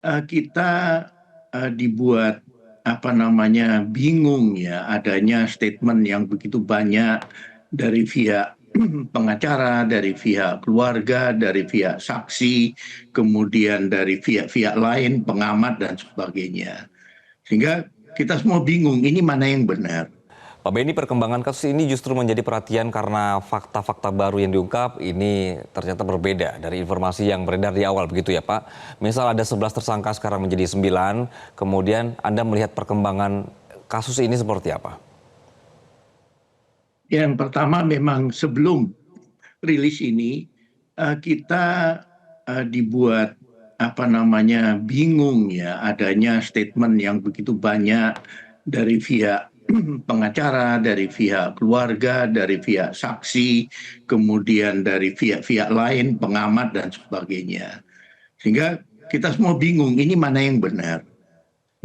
Kita dibuat bingung ya adanya statement yang begitu banyak dari pihak pengacara, dari pihak keluarga, dari pihak saksi, kemudian dari pihak-pihak lain, pengamat dan sebagainya. Sehingga kita semua bingung ini mana yang benar. Pak Benny, perkembangan kasus ini justru menjadi perhatian karena fakta-fakta baru yang diungkap ini ternyata berbeda dari informasi yang beredar di awal, begitu ya Pak? Misal ada 11 tersangka sekarang menjadi 9, kemudian Anda melihat perkembangan kasus ini seperti apa? Yang pertama memang sebelum rilis ini kita dibuat bingung ya adanya statement yang begitu banyak dari pihak pengacara, dari pihak keluarga, dari pihak saksi, kemudian dari pihak-pihak lain, pengamat dan sebagainya. Sehingga kita semua bingung ini mana yang benar.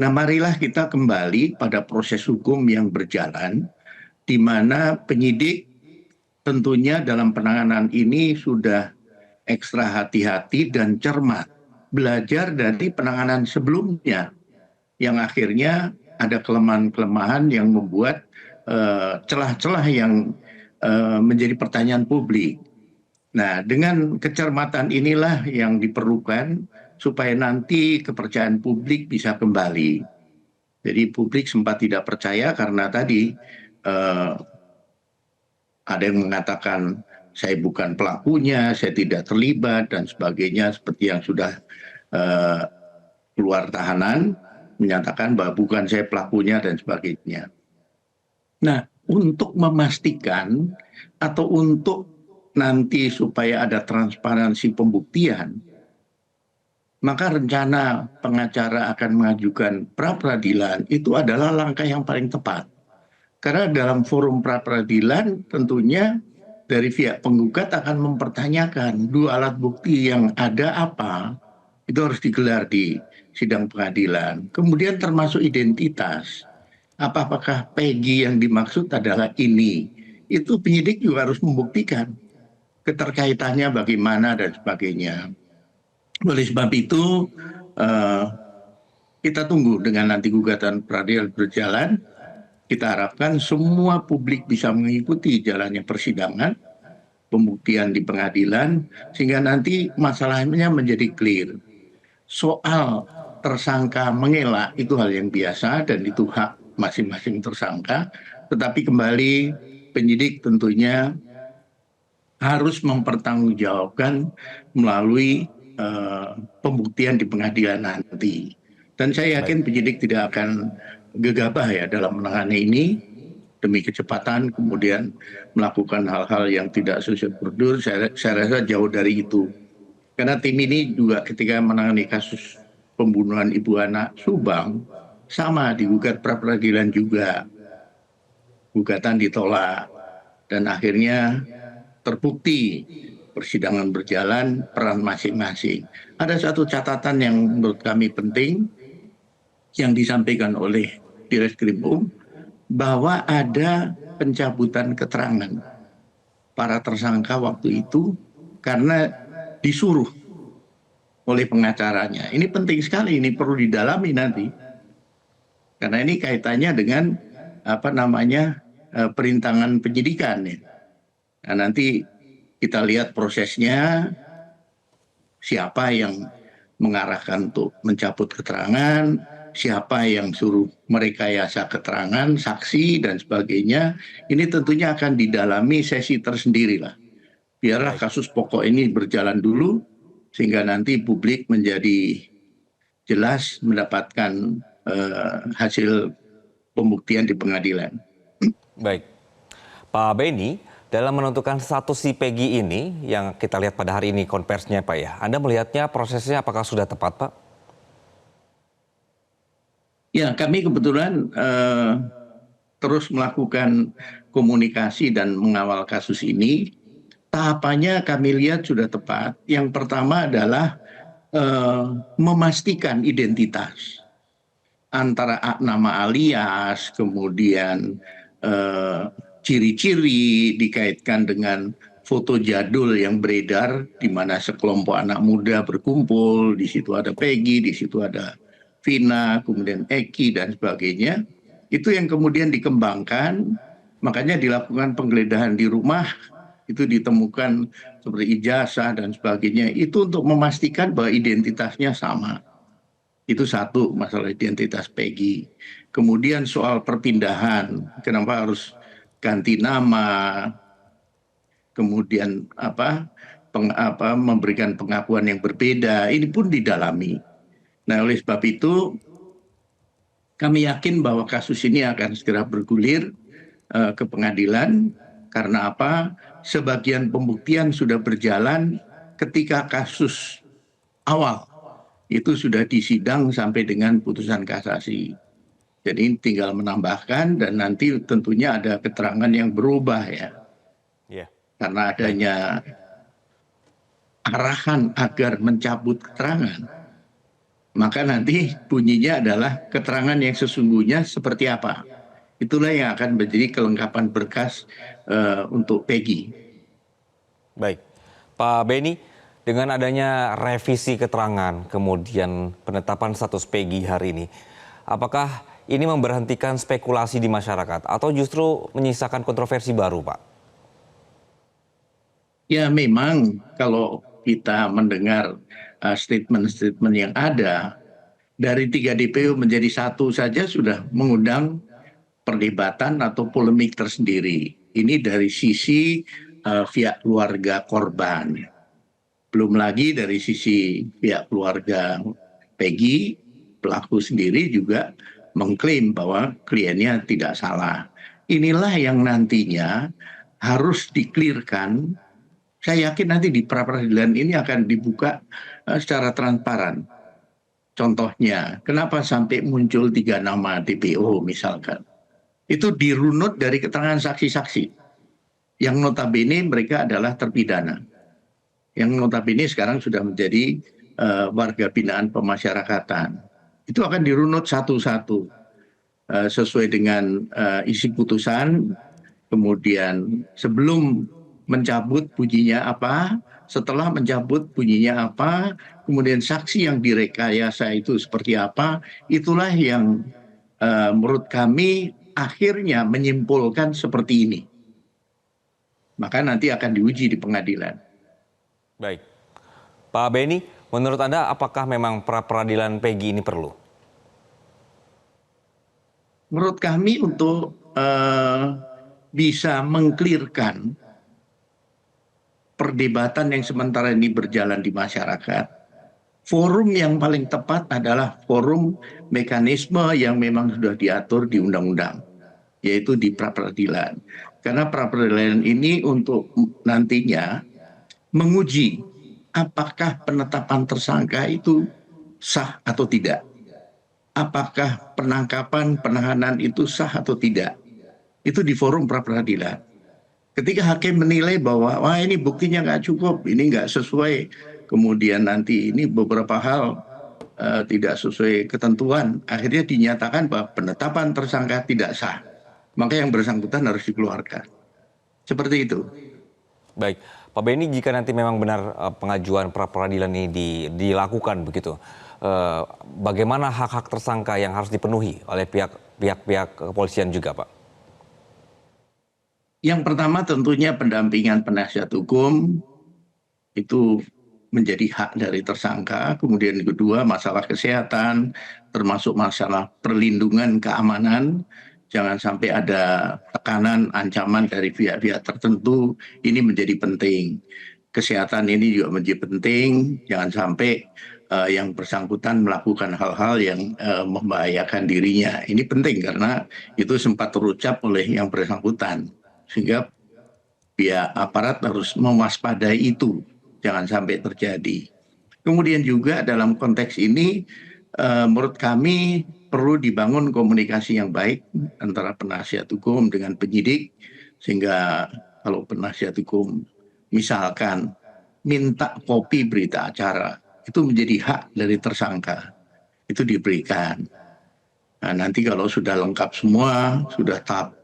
Nah, marilah kita kembali pada proses hukum yang berjalan, di mana penyidik tentunya dalam penanganan ini sudah ekstra hati-hati dan cermat, belajar dari penanganan sebelumnya yang akhirnya ada kelemahan-kelemahan yang membuat celah-celah yang menjadi pertanyaan publik. Nah, dengan kecermatan inilah yang diperlukan supaya nanti kepercayaan publik bisa kembali. Jadi publik sempat tidak percaya karena tadi eh, ada yang mengatakan saya bukan pelakunya, saya tidak terlibat dan sebagainya seperti yang sudah eh, keluar tahanan menyatakan bahwa bukan saya pelakunya dan sebagainya. Nah, untuk memastikan atau untuk nanti supaya ada transparansi pembuktian, maka rencana pengacara akan mengajukan pra peradilan itu adalah langkah yang paling tepat. Karena dalam forum pra peradilan tentunya dari pihak penggugat akan mempertanyakan dua alat bukti yang ada apa, itu harus digelar di sidang pengadilan. Kemudian termasuk identitas. Apakah Peggy yang dimaksud adalah ini? Itu penyidik juga harus membuktikan keterkaitannya bagaimana dan sebagainya. Oleh sebab itu, eh, kita tunggu dengan nanti gugatan peradilan berjalan. Kita harapkan semua publik bisa mengikuti jalannya persidangan, pembuktian di pengadilan, sehingga nanti masalahnya menjadi clear. Soal tersangka mengelak itu hal yang biasa dan itu hak masing-masing tersangka. Tetapi kembali penyidik tentunya harus mempertanggungjawabkan melalui pembuktian di pengadilan nanti. Dan saya Baik. yakin penyidik tidak akan gegabah ya dalam menangani ini demi kecepatan, kemudian melakukan hal-hal yang tidak sesuai prosedur. Saya rasa jauh dari itu. Karena tim ini juga ketika menangani kasus pembunuhan ibu anak Subang, sama digugat pra peradilan juga. Gugatan ditolak. Dan akhirnya terbukti persidangan berjalan peran masing-masing. Ada satu catatan yang menurut kami penting yang disampaikan oleh Direskrimum bahwa ada pencabutan keterangan para tersangka waktu itu karena disuruh oleh pengacaranya. Ini penting sekali, ini perlu didalami nanti. Karena ini kaitannya dengan perintangan penyidikan ya. Nah, nanti kita lihat prosesnya, siapa yang mengarahkan untuk mencabut keterangan, siapa yang suruh merekayasa keterangan, saksi dan sebagainya. Ini tentunya akan didalami sesi tersendiri lah. Biarlah Baik. kasus pokok ini berjalan dulu, sehingga nanti publik menjadi jelas mendapatkan hasil pembuktian di pengadilan. Baik. Pak Benny, dalam menentukan status si Peggy ini yang kita lihat pada hari ini konversinya Pak ya, Anda melihatnya prosesnya apakah sudah tepat Pak? Ya, kami kebetulan terus melakukan komunikasi dan mengawal kasus ini. Tahapannya kami lihat sudah tepat. Yang pertama adalah memastikan identitas antara nama alias, kemudian ciri-ciri dikaitkan dengan foto jadul yang beredar di mana sekelompok anak muda berkumpul, di situ ada Peggy, di situ ada Vina, kemudian Eki dan sebagainya. Itu yang kemudian dikembangkan, makanya dilakukan penggeledahan di rumah, itu ditemukan seperti ijazah dan sebagainya. Itu untuk memastikan bahwa identitasnya sama. Itu satu, masalah identitas Peggy. Kemudian soal perpindahan, kenapa harus ganti nama, kemudian memberikan pengakuan yang berbeda, ini pun didalami. Nah, oleh sebab itu kami yakin bahwa kasus ini akan segera bergulir ke pengadilan. Karena apa? Sebagian pembuktian sudah berjalan ketika kasus awal itu sudah disidang sampai dengan putusan kasasi. Jadi tinggal menambahkan dan nanti tentunya ada keterangan yang berubah ya. Ya. Karena adanya arahan agar mencabut keterangan, maka nanti bunyinya adalah keterangan yang sesungguhnya seperti apa. Itulah yang akan menjadi kelengkapan berkas untuk Peggy. Baik, Pak Beni, dengan adanya revisi keterangan, kemudian penetapan status Peggy hari ini, apakah ini memberhentikan spekulasi di masyarakat atau justru menyisakan kontroversi baru, Pak? Ya memang kalau kita mendengar statement-statement yang ada, dari 3 DPO menjadi 1 saja sudah mengundang perdebatan atau polemik tersendiri. Ini dari sisi pihak keluarga korban. Belum lagi dari sisi pihak keluarga Peggy, pelaku sendiri juga mengklaim bahwa kliennya tidak salah. Inilah yang nantinya harus diklirkan. Saya yakin nanti di pra-peradilan ini akan dibuka secara transparan. Contohnya, kenapa sampai muncul 3 nama DPO misalkan. Itu dirunut dari keterangan saksi-saksi. Yang notabene mereka adalah terpidana. Yang notabene sekarang sudah menjadi warga binaan pemasyarakatan. Itu akan dirunut satu-satu sesuai dengan isi putusan. Kemudian sebelum mencabut bunyinya apa, setelah mencabut bunyinya apa, kemudian saksi yang direkayasa itu seperti apa, itulah yang menurut kami akhirnya menyimpulkan seperti ini. Maka nanti akan diuji di pengadilan. Baik, Pak Beni, menurut Anda apakah memang pra-peradilan Peggy ini perlu? Menurut kami untuk bisa mengklirkan perdebatan yang sementara ini berjalan di masyarakat, forum yang paling tepat adalah forum mekanisme yang memang sudah diatur di undang-undang, yaitu di pra-peradilan. Karena pra-peradilan ini untuk nantinya menguji apakah penetapan tersangka itu sah atau tidak. Apakah penangkapan, penahanan itu sah atau tidak. Itu di forum pra-peradilan. Ketika hakim menilai bahwa wah ini buktinya nggak cukup, ini nggak sesuai, kemudian nanti ini beberapa hal tidak sesuai ketentuan, akhirnya dinyatakan bahwa penetapan tersangka tidak sah. Maka yang bersangkutan harus dikeluarkan. Seperti itu. Baik, Pak Beni, jika nanti memang benar pengajuan pra-peradilan ini dilakukan begitu, bagaimana hak-hak tersangka yang harus dipenuhi oleh pihak kepolisian juga, Pak? Yang pertama tentunya pendampingan penasihat hukum itu menjadi hak dari tersangka. Kemudian yang kedua masalah kesehatan, termasuk masalah perlindungan keamanan. Jangan sampai ada tekanan, ancaman dari pihak-pihak tertentu, ini menjadi penting. Kesehatan ini juga menjadi penting, jangan sampai yang bersangkutan melakukan hal-hal yang membahayakan dirinya. Ini penting karena itu sempat terucap oleh yang bersangkutan. Sehingga pihak aparat harus mewaspadai itu, jangan sampai terjadi. Kemudian juga dalam konteks ini, menurut kami perlu dibangun komunikasi yang baik antara penasihat hukum dengan penyidik, sehingga kalau penasihat hukum misalkan minta kopi berita acara, itu menjadi hak dari tersangka, itu diberikan. Nah, nanti kalau sudah lengkap semua, sudah tahap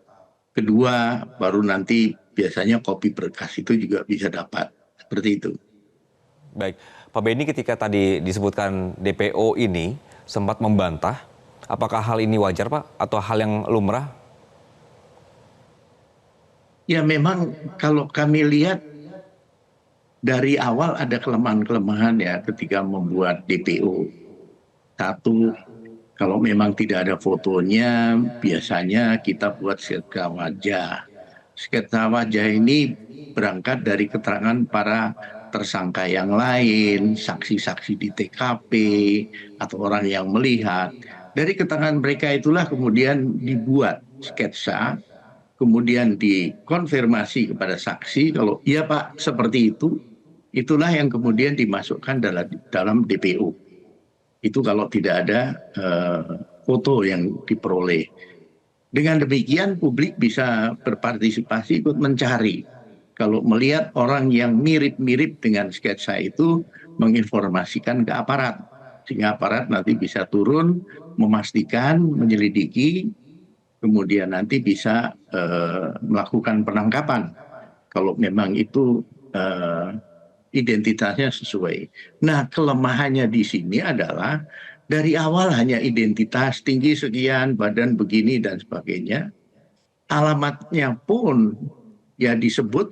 kedua, baru nanti biasanya kopi berkas itu juga bisa dapat. Seperti itu. Baik, Pak Benny ketika tadi disebutkan DPO ini sempat membantah, apakah hal ini wajar Pak atau hal yang lumrah? Ya memang kalau kami lihat dari awal ada kelemahan-kelemahan ya ketika membuat DPO. Satu, kalau memang tidak ada fotonya, biasanya kita buat sketsa wajah. Sketsa wajah ini berangkat dari keterangan para tersangka yang lain, saksi-saksi di TKP, atau orang yang melihat. Dari keterangan mereka itulah kemudian dibuat sketsa, kemudian dikonfirmasi kepada saksi kalau iya Pak seperti itu, itulah yang kemudian dimasukkan dalam DPO. Itu kalau tidak ada foto yang diperoleh. Dengan demikian publik bisa berpartisipasi ikut mencari. Kalau melihat orang yang mirip-mirip dengan sketsa itu menginformasikan ke aparat. Sehingga aparat nanti bisa turun, memastikan, menyelidiki, kemudian nanti bisa melakukan penangkapan. Kalau memang itu identitasnya sesuai. Nah, kelemahannya di sini adalah dari awal hanya identitas tinggi sekian, badan begini dan sebagainya. Alamatnya pun ya disebut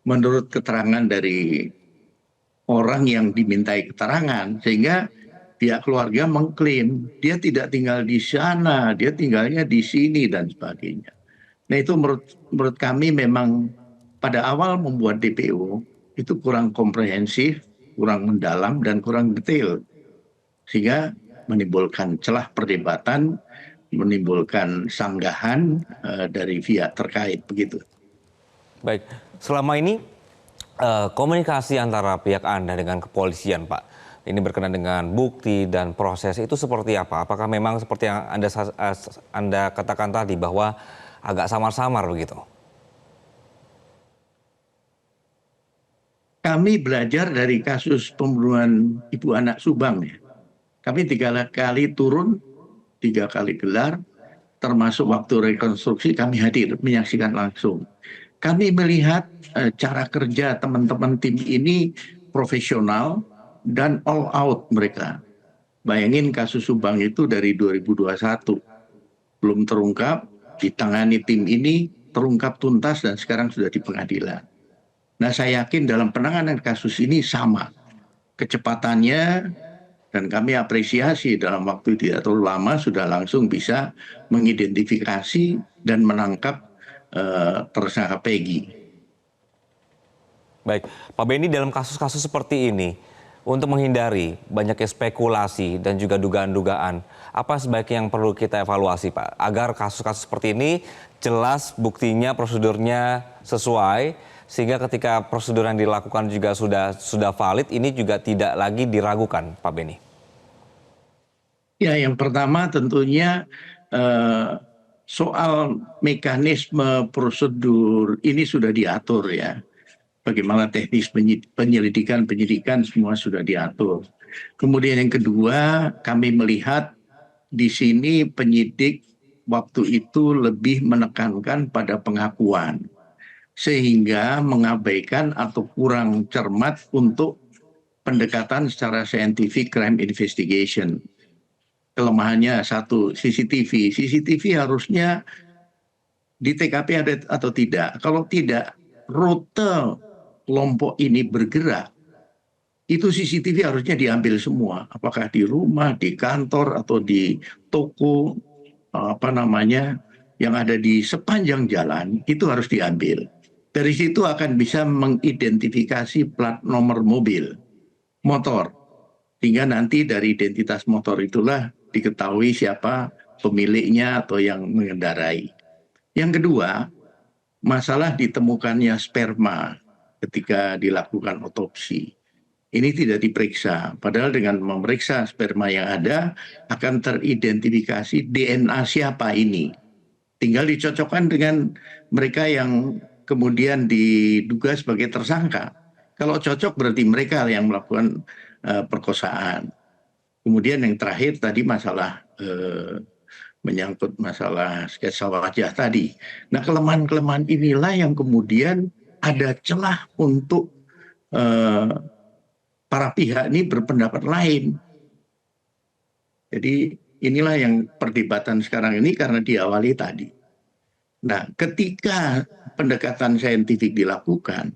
menurut keterangan dari orang yang dimintai keterangan, sehingga pihak keluarga mengklaim dia tidak tinggal di sana, dia tinggalnya di sini dan sebagainya. Nah itu menurut kami memang pada awal membuat DPO itu kurang komprehensif, kurang mendalam dan kurang detail. Sehingga menimbulkan celah perdebatan, menimbulkan sanggahan dari pihak terkait begitu. Baik, selama ini komunikasi antara pihak Anda dengan kepolisian Pak, ini berkenaan dengan bukti dan proses itu seperti apa? Apakah memang seperti yang Anda katakan tadi bahwa agak samar-samar begitu? Kami belajar dari kasus pembunuhan ibu anak Subang ya. Kami 3 kali turun, 3 kali gelar, termasuk waktu rekonstruksi kami hadir menyaksikan langsung. Kami melihat cara kerja teman-teman tim ini profesional dan all out mereka. Bayangin kasus Subang itu dari 2021 belum terungkap, ditangani tim ini terungkap tuntas dan sekarang sudah di pengadilan. Nah saya yakin dalam penanganan kasus ini sama kecepatannya, dan kami apresiasi dalam waktu tidak terlalu lama sudah langsung bisa mengidentifikasi dan menangkap tersangka Peggy. Baik, Pak Benny dalam kasus-kasus seperti ini, untuk menghindari banyaknya spekulasi dan juga dugaan-dugaan, apa sebaiknya yang perlu kita evaluasi Pak? Agar kasus-kasus seperti ini jelas buktinya, prosedurnya sesuai, sehingga ketika prosedur yang dilakukan juga sudah valid, ini juga tidak lagi diragukan Pak Benny. Ya yang pertama tentunya soal mekanisme prosedur ini sudah diatur ya. Bagaimana teknis penyidikan semua sudah diatur. Kemudian yang kedua, kami melihat di sini penyidik waktu itu lebih menekankan pada pengakuan, sehingga mengabaikan atau kurang cermat untuk pendekatan secara scientific crime investigation. Kelemahannya satu, CCTV. CCTV harusnya di TKP ada atau tidak. Kalau tidak, rute kelompok ini bergerak, itu CCTV harusnya diambil semua. Apakah di rumah, di kantor, atau di toko, yang ada di sepanjang jalan, itu harus diambil. Dari situ akan bisa mengidentifikasi plat nomor mobil, motor. Sehingga nanti dari identitas motor itulah diketahui siapa pemiliknya atau yang mengendarai. Yang kedua, masalah ditemukannya sperma ketika dilakukan otopsi. Ini tidak diperiksa, padahal dengan memeriksa sperma yang ada akan teridentifikasi DNA siapa ini. Tinggal dicocokkan dengan mereka yang kemudian diduga sebagai tersangka. Kalau cocok berarti mereka yang melakukan perkosaan. Kemudian yang terakhir tadi masalah menyangkut masalah sketsa wajah tadi. Nah, kelemahan-kelemahan inilah yang kemudian ada celah untuk para pihak ini berpendapat lain. Jadi inilah yang perdebatan sekarang ini karena diawali tadi. Nah, ketika pendekatan saintifik dilakukan,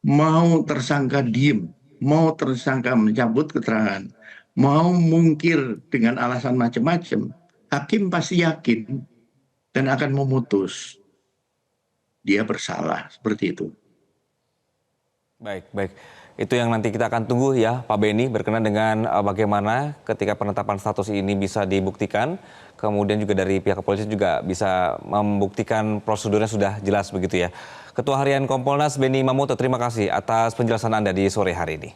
mau tersangka diem, mau tersangka mencabut keterangan, mau mungkir dengan alasan macam-macam, hakim pasti yakin dan akan memutus dia bersalah, seperti itu. Baik, baik. Itu yang nanti kita akan tunggu ya Pak Beni, berkenan dengan bagaimana ketika penetapan status ini bisa dibuktikan. Kemudian juga dari pihak kepolisian juga bisa membuktikan prosedurnya sudah jelas begitu ya. Ketua Harian Kompolnas Beni Mamoto, terima kasih atas penjelasan Anda di sore hari ini.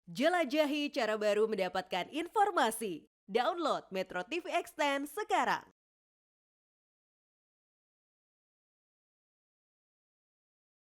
Jelajahi cara baru mendapatkan informasi. Download Metro TV Extend sekarang.